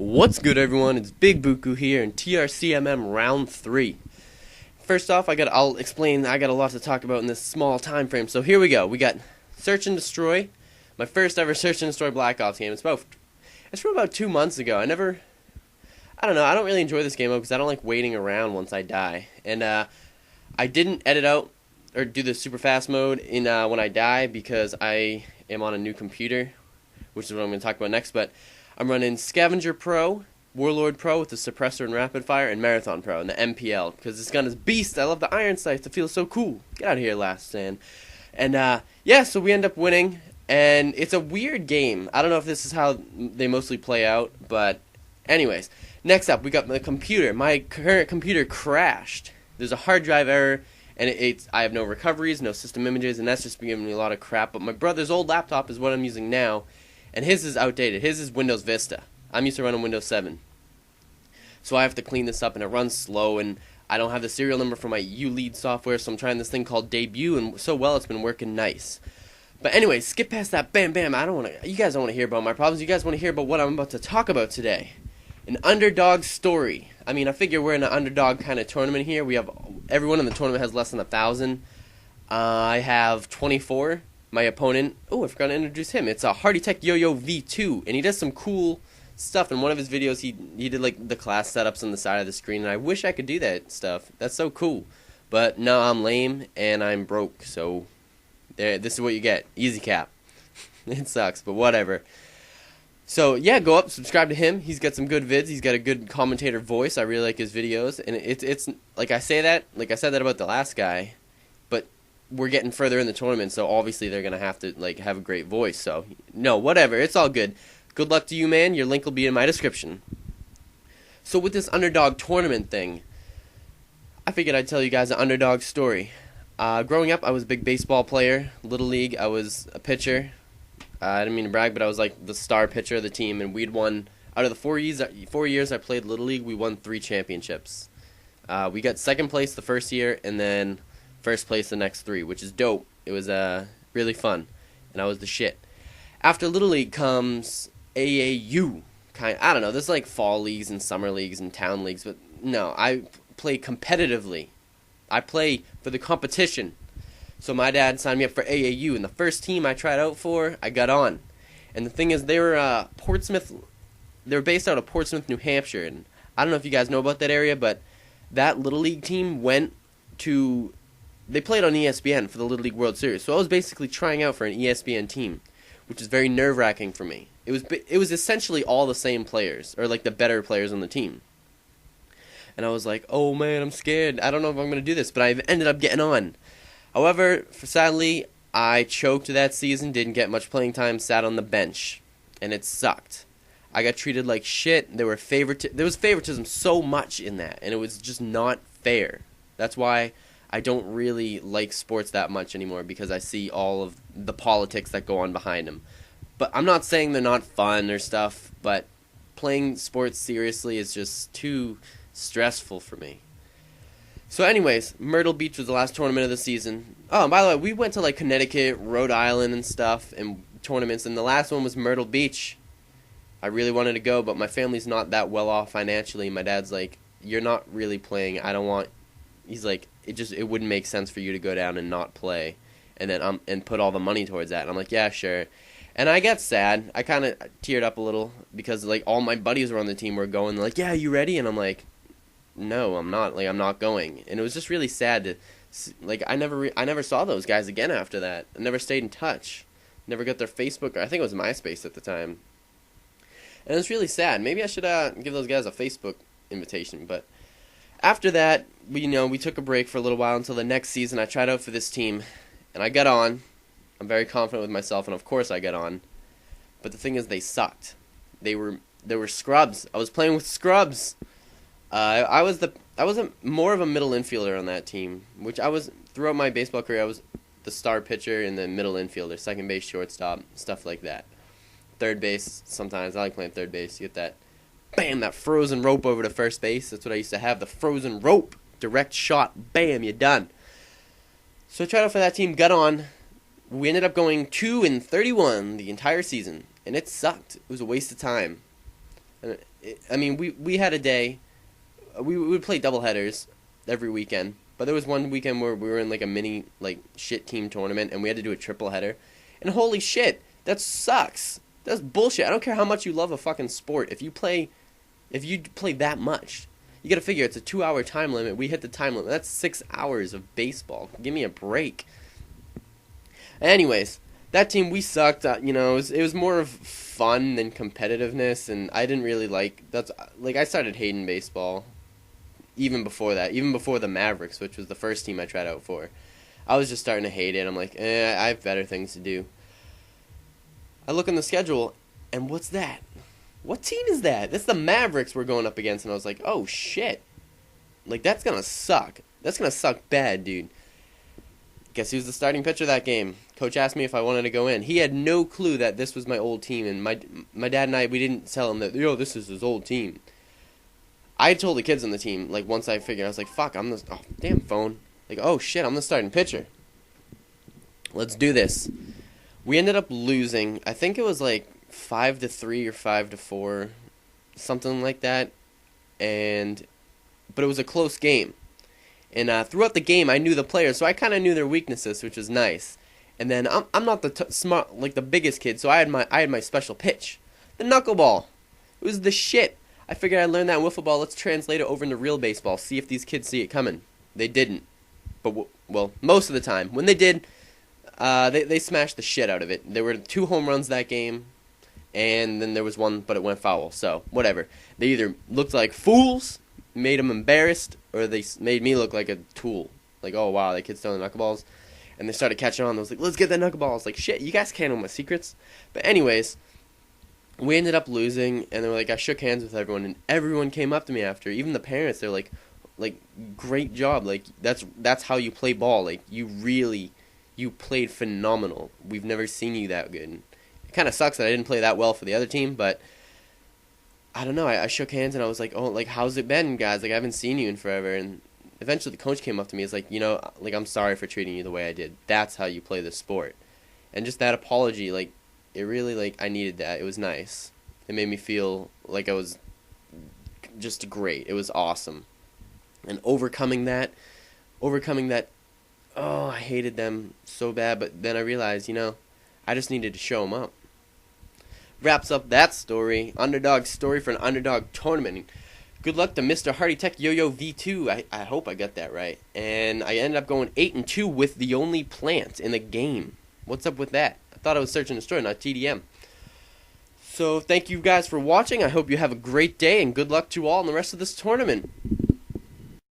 What's good, everyone? It's BigBookoo here in TRCMM round 3. First off, I'll explain. I got a lot to talk about in this small time frame. So here we go. We got Search and Destroy, my first ever Search and Destroy Black Ops game. It's from about 2 months ago. I don't know. I don't really enjoy this game because I don't like waiting around once I die. And I didn't edit out or do the super fast mode in when I die because I am on a new computer, which is what I'm going to talk about next. But I'm running Scavenger Pro, Warlord Pro with the Suppressor and Rapid Fire, and Marathon Pro and the MPL because this gun is beast. I love the iron sights. It feels so cool. Get out of here, Last Stand. And yeah, so we end up winning, and it's a weird game. I don't know if this is how they mostly play out, but anyways. Next up, we got the computer. My current computer crashed. There's a hard drive error, and I have no recoveries, no system images, and that's just been giving me a lot of crap. But my brother's old laptop is what I'm using now, and his is outdated. His is Windows Vista. I'm used to running Windows 7. So I have to clean this up, and it runs slow, and I don't have the serial number for my ULEAD software, so I'm trying this thing called Debut, and so well it's been working nice. But anyway, skip past that bam. You guys don't want to hear about my problems. You guys want to hear about what I'm about to talk about today. An underdog story. I mean, I figure we're in an underdog kind of tournament here. Everyone in the tournament has less than 1,000. I have 24. My opponent, I forgot to introduce him. It's a Hardy Tech Yo-Yo V2, and he does some cool stuff. In one of his videos, he did like the class setups on the side of the screen, and I wish I could do that stuff. That's so cool. But no, I'm lame and I'm broke, so this is what you get. Easy cap. It sucks, but whatever. So yeah, go up, subscribe to him. He's got some good vids. He's got a good commentator voice. I really like his videos, and it's like I said that about the last guy, but we're getting further in the tournament, so obviously they're gonna have to like have a great voice. So no, whatever, it's all good. Good luck to you, man. Your link will be in my description. So with this underdog tournament thing, I figured I'd tell you guys an underdog story. Growing up, I was a big baseball player. Little League, I was a pitcher. I didn't mean to brag, but I was like the star pitcher of the team, and we'd won out of the 4 years I played Little League. We won 3 championships. We got second place the first year, and then first place the next 3, which is dope. It was really fun, and I was the shit. After Little League comes AAU. I don't know. There's like fall leagues and summer leagues and town leagues, but no, I play competitively. I play for the competition. So my dad signed me up for AAU, and the first team I tried out for, I got on. And the thing is, they were based out of Portsmouth, New Hampshire, and I don't know if you guys know about that area, but that Little League team they played on ESPN for the Little League World Series. So I was basically trying out for an ESPN team, which is very nerve-wracking for me. It was essentially all the same players, or like the better players on the team. And I was like, oh man, I'm scared. I don't know if I'm going to do this, but I ended up getting on. However, sadly, I choked that season, didn't get much playing time, sat on the bench, and it sucked. I got treated like shit. There was favoritism so much in that, and it was just not fair. That's why I don't really like sports that much anymore, because I see all of the politics that go on behind them. But I'm not saying they're not fun or stuff, but playing sports seriously is just too stressful for me. So anyways, Myrtle Beach was the last tournament of the season. Oh, and by the way, we went to like Connecticut, Rhode Island and stuff, and tournaments, and the last one was Myrtle Beach. I really wanted to go, but my family's not that well off financially. My dad's like, you're not really playing. He's like, it wouldn't make sense for you to go down and not play, and then and put all the money towards that. And I'm like, yeah, sure. And I got sad. I kind of teared up a little because like all my buddies were on the team were going. They're like, yeah, you ready? And I'm like, no, I'm not. Like, I'm not going. And it was just really sad to, like, I never saw those guys again after that. I never stayed in touch. Never got their Facebook. I think it was MySpace at the time. And it was really sad. Maybe I should give those guys a Facebook invitation. But after that, we took a break for a little while until the next season. I tried out for this team, and I got on. I'm very confident with myself, and of course I got on. But the thing is, they sucked. They were scrubs. I was playing with scrubs. I was more of a middle infielder on that team, which I was throughout my baseball career. I was the star pitcher and the middle infielder, second base, shortstop, stuff like that. Third base sometimes. I like playing third base. You get that, bam, that frozen rope over to first base. That's what I used to have, the frozen rope, direct shot, bam, you're done. So I tried out for that team, got on. We ended up going 2-31 the entire season, and it sucked. It was a waste of time. I mean, we had a day. We would play doubleheaders every weekend, but there was one weekend where we were in like a mini like shit team tournament, and we had to do a triple header. And holy shit, that sucks. That's bullshit. I don't care how much you love a fucking sport. If you play that much, you gotta figure it's a 2-hour time limit. We hit the time limit. That's 6 hours of baseball. Give me a break. Anyways, that team, we sucked. It was more of fun than competitiveness, and I didn't really I started hating baseball even before that, even before the Mavericks, which was the first team I tried out for. I was just starting to hate it. I'm like, I have better things to do. I look on the schedule, and what's that? What team is that? That's the Mavericks we're going up against, and I was like, oh shit. Like, that's gonna suck. That's gonna suck bad, dude. Guess who's the starting pitcher that game? Coach asked me if I wanted to go in. He had no clue that this was my old team, and my dad and I, we didn't tell him that, this is his old team. I told the kids on the team, like, once I figured, I was like, fuck, damn phone. Like, oh shit, I'm the starting pitcher. Let's do this. We ended up losing, I think it was like 5-3 or 5-4, something like that. But it was a close game. And throughout the game, I knew the players, so I kind of knew their weaknesses, which was nice. And then I'm not the biggest kid, so I had my special pitch, the knuckleball. It was the shit. I figured I'd learn that in wiffle ball. Let's translate it over into real baseball. See if these kids see it coming. They didn't, but well, most of the time when they did, they smashed the shit out of it. There were 2 home runs that game, and then there was one, but it went foul. So whatever. They either looked like fools, made them embarrassed, or they made me look like a tool. Like, oh wow, that kid's throwing knuckleballs. And they started catching on. I was like, let's get that knuckleball. I was like, shit, you guys can't know my secrets. But anyways, we ended up losing, and they were like, I shook hands with everyone, and everyone came up to me after. Even the parents, they're like, great job. Like, that's how you play ball. Like, you played phenomenal. We've never seen you that good. It kind of sucks that I didn't play that well for the other team, but I don't know. I shook hands, and I was like, oh, like, how's it been, guys? Like, I haven't seen you in forever. And eventually the coach came up to me. He's like, like, I'm sorry for treating you the way I did. That's how you play this sport. And just that apology, like, it really, like, I needed that. It was nice. It made me feel like I was just great. It was awesome. And overcoming that, oh, I hated them so bad. But then I realized, I just needed to show them up. Wraps up that story. Underdog story for an Underdog tournament. Good luck to Mr. Hardy Tech Yo-Yo V2. I hope I got that right. And I ended up going 8-2 with the only plant in the game. What's up with that? I thought I was Search and Destroy, not TDM. So thank you guys for watching. I hope you have a great day, and good luck to all in the rest of this tournament.